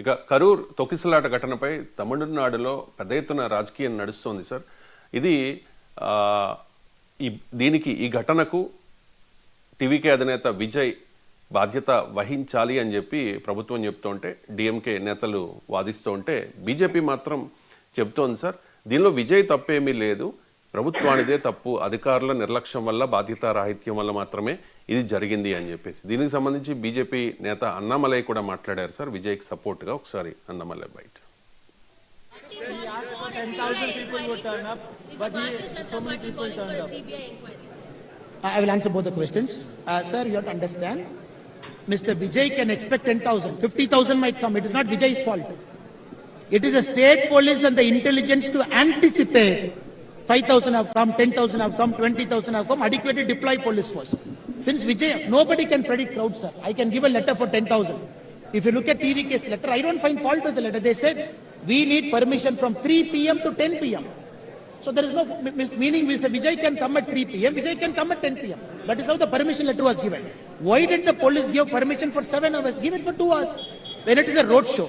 ఇక కరూర్ తొక్కిసలాట ఘటనపై తమిళనాడులో పెద్ద ఎత్తున రాజకీయం నడుస్తోంది సార్. ఇది ఈ ఘటనకు టీవీకే అధినేత విజయ్ బాధ్యత వహించాలి అని చెప్పి ప్రభుత్వం చెప్తుంటే, డిఎంకే నేతలు వాదిస్తూ ఉంటే, బీజేపీ మాత్రం చెప్తోంది సార్ దీనిలో విజయ్ తప్పేమీ లేదు, ప్రభుత్వానిదే తప్పు, అధికారుల నిర్లక్ష్యం వల్ల, బాధ్యతారాహిత్యం వల్ల మాత్రమే ఇది జరిగింది అని చెప్పేసి. దీనికి సంబంధించి బీజేపీ నేత అన్నామలై కూడా మాట్లాడారు సార్ విజయ్కి సపోర్ట్గా. ఒకసారి అన్నామలై బయట. I will answer both the questions. Sir, you have to understand, Mr. Vijay can expect 10,000. 50,000 might come. It is not Vijay's fault. It is the state police and the intelligence to anticipate 5,000 have come, 10,000 have come, 20,000 have come, adequately deploy police force. Since Vijay, nobody can predict crowd, sir. I can give a letter for 10,000. If you look at TVK's letter, I don't find fault with the letter. They said, we need permission from 3 p.m. to 10 p.m. So there is no meaning. Mr. Vijay can come at 3 p.m. Vijay can come at 10 p.m. That is how the permission letter was given. Why did the police give permission for 7 hours? Give it for 2 hours. When it is a road show,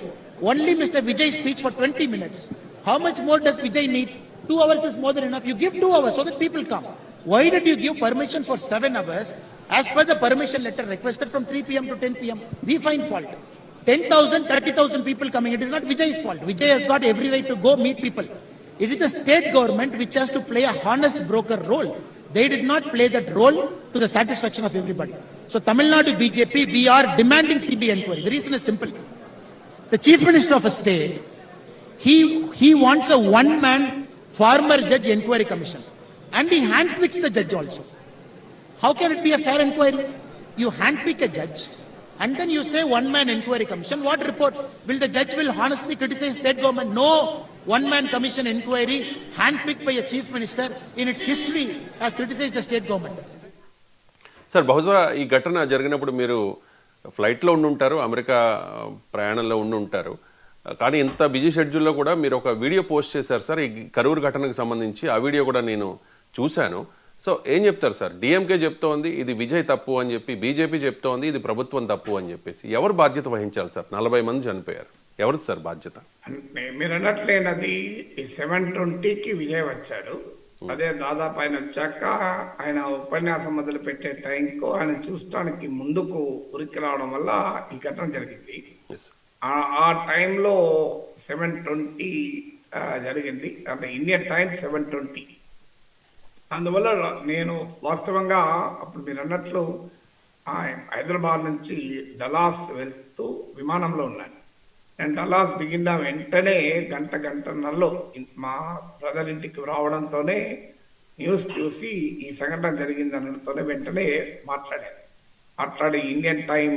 only Mr. Vijay speaks for 20 minutes. How much more does Vijay need? 2 hours is more than enough. You give 2 hours so that people come. Why did you give permission for 7 hours as per the permission letter requested from 3 p.m. to 10 p.m.? We find fault. 10,000, 30,000 people coming. It is not Vijay's fault. Vijay has got every right to go meet people. It is the state government which has to play a honest broker role. They did not play that role to the satisfaction of everybody. So Tamil Nadu BJP, we are demanding CBI inquiry. The reason is simple. The Chief Minister of a state, he wants a one-man former judge inquiry commission. And he handpicks the judge also. How can it be a fair inquiry? You handpick a judge and then you say one-man inquiry commission. What report? Will the judge will honestly criticize state government? No. One-man commission inquiry handpicked by a chief minister in its history has criticized the state government. Sir, బహుశా ఈ ఘటన జరిగినప్పుడు మీరు ఫ్లైట్లో ఉండుంటారు, America ప్రయాణంలో ఉండుంటారు. కానీ ఇంత బిజీ షెడ్యూల్లో కూడా మీరు ఒక వీడియో పోస్ట్ చేశారు సార్ ఈ కరూర్ ఘటనకు సంబంధించి. ఆ వీడియో కూడా నేను చూశాను. సో ఏం చెప్తారు సార్? డిఎంకే చెప్తోంది ఇది విజయ్ తప్పు అని చెప్పి, బీజేపీ చెప్తోంది ఇది ప్రభుత్వం తప్పు అని చెప్పేసి. ఎవరు బాధ్యత వహించాలి సార్? 40 మంది చనిపోయారు. ఎవరిది సార్ బాధ్యత? మీరు అన్నట్లేనది 7:20కి విజయ్ వచ్చాడు. అదే దాదాపు ఆయన వచ్చాక ఆయన ఉపన్యాసం మొదలు పెట్టే టైంకు ఆయన చూడటానికి ముందుకు ఉరికి రావడం వల్ల ఈ ఘటన జరిగింది. ఆ టైంలో 7:20 జరిగింది, అంటే ఇండియన్ టైం 7:20. అందువల్ల నేను వాస్తవంగా అప్పుడు మీరు అన్నట్లు హైదరాబాద్ నుంచి డలాస్ వెళ్తూ విమానంలో ఉన్నాను. నేను డలాస్ దిగిన వెంటనే గంటన్నరలో మా బ్రదర్ ఇంటికి రావడంతోనే న్యూస్ చూసి ఈ సంఘటన జరిగింది అనడంతోనే వెంటనే మాట్లాడి ఇండియన్ టైం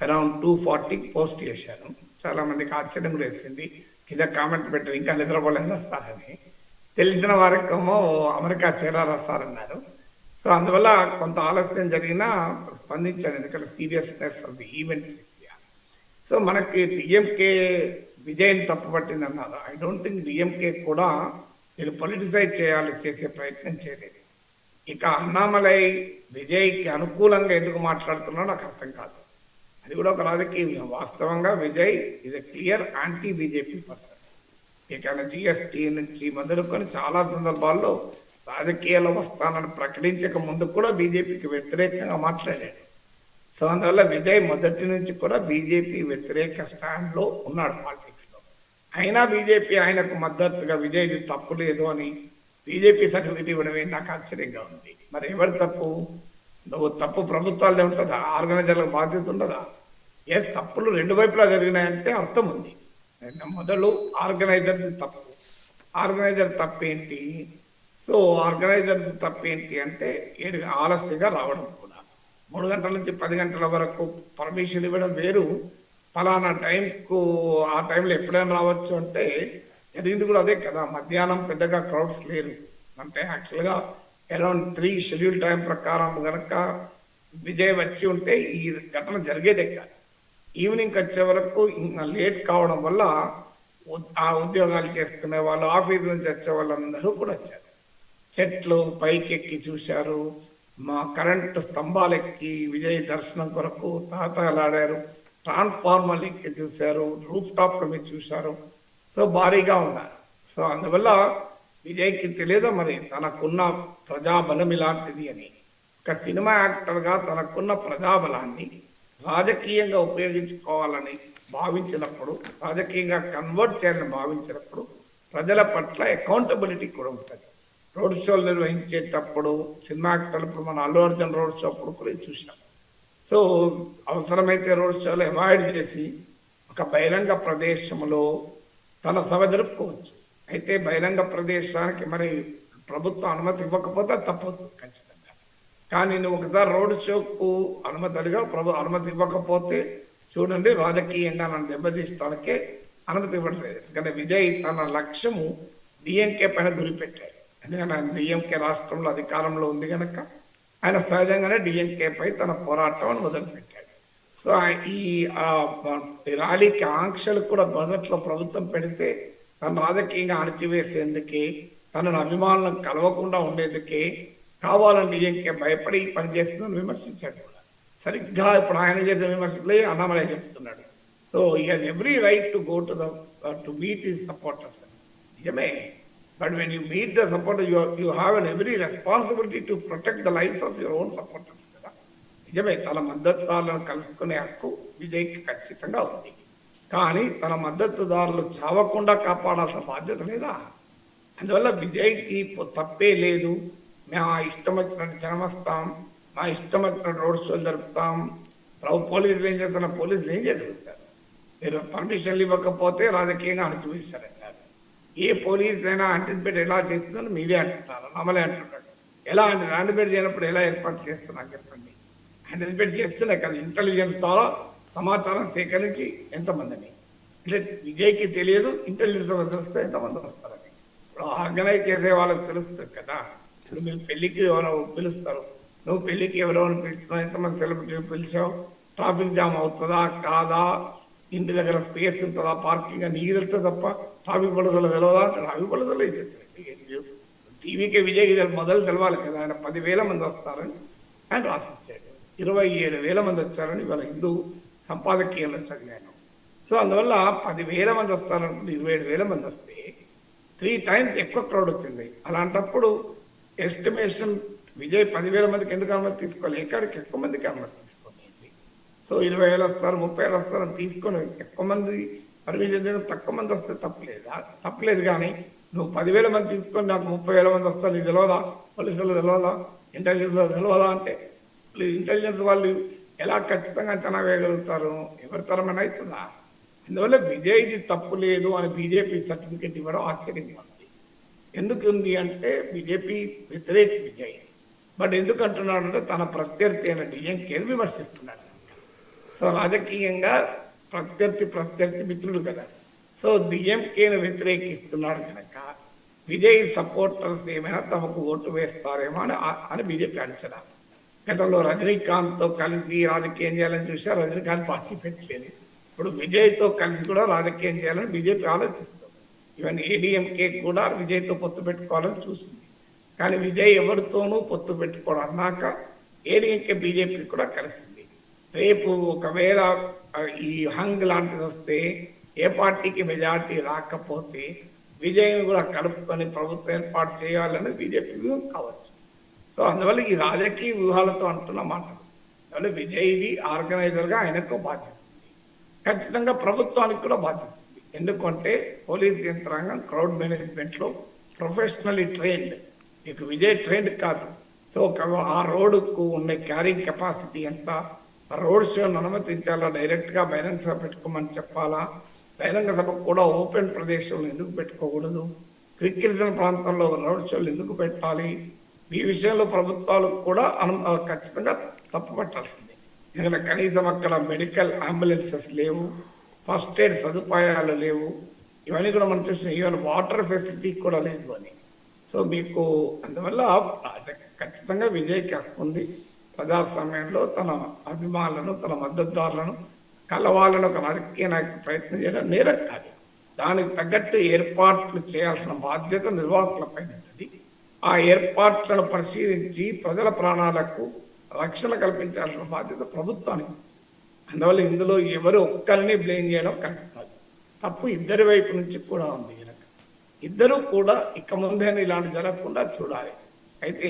అరౌండ్ 2:40 పోస్ట్ చేశాను. చాలా మందికి ఆశ్చర్యం కూడా వేసింది. కింద కామెంట్ పెట్టారు, ఇంకా నిద్రపోలేదా సార్ అని. తెలిసిన వారికేమో అమెరికా చేరారా సార్ అన్నారు. సో అందువల్ల కొంత ఆలస్యం జరిగినా స్పందించాను, ఎందుకంటే seriousness of the event. So మనకి డిఎంకే విజయ్ని తప్పు పట్టింది అన్నారు. ఐ డోంట్ థింక్ డిఎంకే కూడా నేను పొలిటిసైజ్ చేసే ప్రయత్నం చేయలేదు. ఇక అన్నామలై విజయ్కి అనుకూలంగా ఎందుకు మాట్లాడుతున్నాడో నాకు అర్థం కాదు. అది కూడా ఒక రాజకీయ. వాస్తవంగా విజయ్ ఇది క్లియర్ యాంటీ బీజేపీ పర్సన్. ఇక జిఎస్టీ నుంచి మొదలుకొని చాలా సందర్భాల్లో రాజకీయాల్లో వస్తానని ప్రకటించక ముందు కూడా బీజేపీకి వ్యతిరేకంగా మాట్లాడాడు. సో అందువల్ల విజయ్ మొదటి నుంచి కూడా బీజేపీ వ్యతిరేక స్టాండ్లో ఉన్నాడు పాలిటిక్స్లో. అయినా బీజేపీ ఆయనకు మద్దతుగా విజయ్ తప్పు లేదు అని బీజేపీ సర్టిఫికేట్ ఇవ్వడమే నాకు ఆశ్చర్యంగా ఉంది. మరి ఎవరి తప్పు? నువ్వు తప్పు ప్రభుత్వాలదే ఉంటుందా? ఆర్గనైజర్లకు బాధ్యత ఉండదా? తప్పులు రెండు వైపులా జరిగినాయంటే అర్థం ఉంది. మొదలు ఆర్గనైజర్ది తప్పు. ఆర్గనైజర్ తప్పేంటి? సో ఆర్గనైజర్ తప్పేంటి అంటే ఆలస్యంగా రావడం కూడా. 3 గంటల నుంచి 10 గంటల వరకు పర్మిషన్ ఇవ్వడం వేరు, ఫలానా టైంకు ఆ టైంలో ఎప్పుడైనా రావచ్చు అంటే జరిగింది కూడా అదే కదా. మధ్యాహ్నం పెద్దగా క్రౌడ్స్ లేరు. అంటే యాక్చువల్గా అరౌండ్ 3 షెడ్యూల్ టైం ప్రకారం కనుక విజయ్ వచ్చి ఉంటే ఈ ఘటన జరిగేదే కాదు. ఈవినింగ్ వచ్చే వరకు ఇంకా లేట్ కావడం వల్ల ఆ ఉద్యోగాలు చేసుకునే వాళ్ళు, ఆఫీస్ నుంచి వచ్చే వాళ్ళందరూ కూడా వచ్చారు. చెట్లు పైకెక్కి చూశారు, మా కరెంటు స్తంభాలెక్కి విజయ్ దర్శనం కొరకు తాతలాడారు, ట్రాన్స్ఫార్మర్లు ఎక్కి చూశారు, రూఫ్ టాప్ల మీద చూశారు. సో భారీగా ఉన్నారు. సో అందువల్ల విజయ్కి తెలియదు మరి తనకున్న ప్రజాబలం ఇలాంటిది అని. ఒక సినిమా యాక్టర్గా తనకున్న ప్రజాబలాన్ని రాజకీయంగా ఉపయోగించుకోవాలని భావించినప్పుడు, రాజకీయంగా కన్వర్ట్ చేయాలని భావించినప్పుడు ప్రజల పట్ల అకౌంటబిలిటీ కూడా ఉంటుంది. రోడ్ షోలు నిర్వహించేటప్పుడు సినిమా యాక్టర్లు, ఇప్పుడు మన అల్లు అర్జున్ రోడ్ షో అప్పుడు కూడా చూసాం. సో అవసరమైతే రోడ్ షోలు అవాయిడ్ చేసి ఒక బహిరంగ ప్రదేశంలో తన సభ జరుపుకోవచ్చు. అయితే బహిరంగ ప్రదేశానికి మరి ప్రభుత్వం అనుమతి ఇవ్వకపోతే అది తప్పవుతుంది ఖచ్చితంగా. కానీ నువ్వు ఒకసారి రోడ్ షోకు అనుమతి అడిగా, అనుమతి ఇవ్వకపోతే చూడండి రాజకీయంగా నన్ను దెబ్బతీయడానికే అనుమతి ఇవ్వట్లేదు. ఎందుకంటే విజయ్ తన లక్ష్యము డిఎంకే పైన గురిపెట్టాడు. ఎందుకంటే ఆయన డిఎంకే రాష్ట్రంలో అధికారంలో ఉంది కనుక ఆయన సహజంగానే డిఎంకే పై తన పోరాటం మొదలుపెట్టాడు. సో ఈ ర్యాలీకి ఆంక్షలు కూడా మొదట్లో ప్రభుత్వం పెడితే తను రాజకీయంగా అణచివేసేందుకే, తనను అభిమానులను కలవకుండా ఉండేందుకే కావాలని డిఎంకే భయపడి పనిచేస్తుందని విమర్శించాడు కూడా. సరిగ్గా ఇప్పుడు ఆయన చేసిన విమర్శలే అన్నమలై చెప్తున్నాడు. సో ఈ has every right to go to meet his supporters. నిజమే, but when you meet the supporters, you have an every responsibility to protect the lives of your own supporters కదా. నిజమే, తన మద్దతుదారులను కలుసుకునే హక్కు విజయ్కి ఖచ్చితంగా ఉంది. కానీ తన మద్దతుదారులు చావకుండా కాపాడాల్సిన బాధ్యత లేదా? అందువల్ల విజయ్కి తప్పే లేదు. మేము ఆ ఇష్టం వచ్చినట్టు జనం వస్తాం, మా ఇష్టం వచ్చినట్టు రోడ్ షోలు జరుపుతాం. పోలీసులు ఏం చేస్తున్న, పోలీసులు ఏం చేయగలుగుతారు? మీరు పర్మిషన్లు ఇవ్వకపోతే రాజకీయంగా అణచివేశారంటారు. ఏ పోలీస్ అయినా యాంటిసిపేట్ ఎలా చేస్తుందని మీరే అంటున్నారు, నమ్మలే అంటున్నాడు. ఎలా అంటే యాంటిసిపేట్ చేయనప్పుడు ఎలా ఏర్పాటు చేస్తున్నా చెప్పండి. యాంటిసిపేట్ చేస్తున్నాయి కదా, ఇంటెలిజెన్స్ ద్వారా సమాచారం సేకరించి ఎంతమందిని. అంటే విజయ్కి తెలియదు, ఇంటెలిజెన్స్ ద్వారా తెలిస్తే ఎంతమంది వస్తారని. ఇప్పుడు ఆర్గనైజ్ చేసే వాళ్ళకి తెలుస్తుంది కదా. ఇప్పుడు మీరు పెళ్లికి ఎవరో పిలుస్తారు, నువ్వు పెళ్లికి ఎవరెవరు పిలిచినావు, ఎంతమంది సెలబ్రిటీని పిలిచావు, ట్రాఫిక్ జామ్ అవుతుందా కాదా, ఇంటి దగ్గర స్పేస్ ఉంటుందా, పార్కింగ్ నీకు తెలుస్తుంది తప్ప ట్రాఫిక్ పడుదల తెలవదా అంటే ట్రాఫిక్ పడుదల ఏం చేస్తాడు. టీవీకే విజయ్ మొదలు తెలవాలి కదా. ఆయన 10,000 మంది వస్తారని ఆయన రాసిచ్చాడు. 27,000 మంది వచ్చారని ఇవాళ హిందూ సంపాదకీయంలో చదివాను. సో అందువల్ల 10,000 మంది వస్తారనుకుంటే 27,000 మంది వస్తే 3 times ఎక్కువ క్రౌడ్ వచ్చింది. అలాంటప్పుడు ఎస్టిమేషన్ విజయ్ 10,000 మందికి ఎందుకు అనుమతి తీసుకోవాలి? ఎక్కడికి ఎక్కువ మందికి అనుమతి తీసుకోండి. సో 20,000 వస్తారు, 30,000 వస్తారని తీసుకొని ఎక్కువ మంది పర్మిషన్ తక్కువ మంది వస్తే తప్పలేదు. కానీ నువ్వు 10,000 మంది తీసుకొని నాకు 30,000 మంది వస్తారు, నీకు తెలియదా, పోలీసులు తెలియదా, ఇంటెలిజెన్స్ తెలియదా అంటే ఇంటెలిజెన్స్ వాళ్ళు ఎలా ఖచ్చితంగా అంచనా వేయగలుగుతారు? ఎవరి తరమైన అవుతుందా? అందువల్ల విజయ్ది తప్పు లేదు అని బీజేపీ సర్టిఫికెట్ ఇవ్వడం ఆశ్చర్యంగా ఉంది. ఎందుకు ఉంది అంటే బీజేపీ వ్యతిరేక విజయ్. బట్ ఎందుకు అంటున్నాడంటే తన ప్రత్యర్థి అయిన డిఎంకేని విమర్శిస్తున్నాడు. సో రాజకీయంగా ప్రత్యర్థి మిత్రుడు కదా. సో డిఎంకేను వ్యతిరేకిస్తున్నాడు కనుక విజయ్ సపోర్టర్స్ ఏమైనా తమకు ఓటు వేస్తారేమో అని బీజేపీ అంచనా. గతంలో రజనీకాంత్తో కలిసి రాజకీయం చేయాలని చూశారు, రజనీకాంత్ పార్టీ పెట్టలేదు. ఇప్పుడు విజయ్తో కలిసి కూడా రాజకీయం చేయాలని బీజేపీ ఆలోచిస్తుంది. ఈవెన్ ఏడీఎంకే కూడా విజయ్తో పొత్తు పెట్టుకోవాలని చూసింది. కానీ విజయ్ ఎవరితోనూ పొత్తు పెట్టుకోవడం అన్నాక ఏడీఎంకే బీజేపీ కూడా కలిసింది. రేపు ఒకవేళ ఈ హంగ్ లాంటిది వస్తే, ఏ పార్టీకి మెజార్టీ రాకపోతే విజయ్ని కూడా కలుపుకొని ప్రభుత్వం ఏర్పాటు చేయాలని బీజేపీ వ్యూహం కావచ్చు. సో అందువల్ల ఈ రాజకీయ వ్యూహాలతో అంటున్న మాటలు. అందువల్ల విజయ్ది ఆర్గనైజర్గా ఆయనకు బాధ్యత ఉంది, ఖచ్చితంగా ప్రభుత్వానికి కూడా బాధ్యత ఉంది. ఎందుకంటే పోలీస్ యంత్రాంగం క్రౌడ్ మేనేజ్మెంట్లో ప్రొఫెషనల్లీ ట్రైన్డ్. మీకు విజయ్ ట్రైన్డ్ కాదు. సో ఆ రోడ్డుకు ఉన్న క్యారింగ్ కెపాసిటీ ఎంత, రోడ్ షోను అనుమతించాలా, డైరెక్ట్గా బహిరంగ సభ పెట్టుకోమని చెప్పాలా, బహిరంగ సభకు కూడా ఓపెన్ ప్రదేశంలో ఎందుకు పెట్టుకోకూడదు, క్రిక్కిరిసిన ప్రాంతంలో రోడ్ షోలు ఎందుకు పెట్టాలి, ఈ విషయంలో ప్రభుత్వాలు కూడా ఖచ్చితంగా తప్పుపట్టాల్సిందే. ఎందుకంటే కనీసం అక్కడ మెడికల్ అంబులెన్సెస్ లేవు, ఫస్ట్ ఎయిడ్ సదుపాయాలు లేవు, ఇవన్నీ కూడా మనం చూసిన ఈవెన్ వాటర్ ఫెసిలిటీ కూడా లేదు అని. సో మీకు అందువల్ల ఖచ్చితంగా విజయ్కి హక్కు ఉంది. ప్రజాస్వామ్యంలో తన అభిమానులను, తన మద్దతుదారులను కలవాలని ఒక రాజకీయ నాయకుడు ప్రయత్నం చేయడం నేరం కాదు. దానికి తగ్గట్టు ఏర్పాట్లు చేయాల్సిన బాధ్యత నిర్వాహకులపై ఉంటుంది. ఆ ఏర్పాట్లను పరిశీలించి ప్రజల ప్రాణాలకు రక్షణ కల్పించాల్సిన బాధ్యత ప్రభుత్వానికి. అందువల్ల ఇందులో ఎవరు ఒక్కరిని బ్లేమ్ చేయడం కరెక్ట్ కాదు. తప్పు ఇద్దరి వైపు నుంచి కూడా ఉంది కనుక ఇద్దరు కూడా ఇక ముందే ఇలాంటి జరగకుండా చూడాలి. అయితే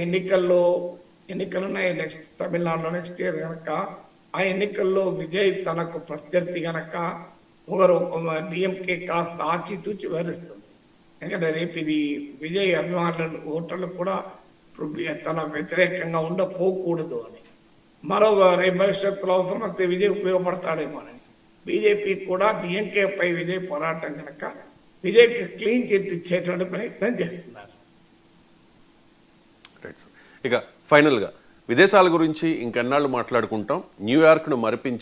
ఎన్నికలున్నాయి నెక్స్ట్ తమిళనాడులో నెక్స్ట్ ఇయర్ కనుక ఆ ఎన్నికల్లో విజయ్ తనకు ప్రత్యర్థి గనక ఒకరు డిఎంకే కాస్త ఆచితూచి వివరిస్తుంది. ఎందుకంటే రేపు ఇది విజయ్ అభిమానులు ఓటర్లు కూడా తన వ్యతిరేకంగా ఉండపోకూడదు అని, మరో రేపు భవిష్యత్తులో అవసరం వస్తే విజయ్ ఉపయోగపడతాడేమో అని బీజేపీ కూడా డిఎంకే పై విజయ్ పోరాటం కనుక విజయ్కి క్లీన్ చిట్ ఇచ్చేటువంటి ప్రయత్నం చేస్తున్నారు. Right sir. ఇక ఫైనల్గా విదేశాల గురించి ఇంకెన్నాళ్ళు మాట్లాడుకుంటాం. న్యూయార్క్ను మరిపించి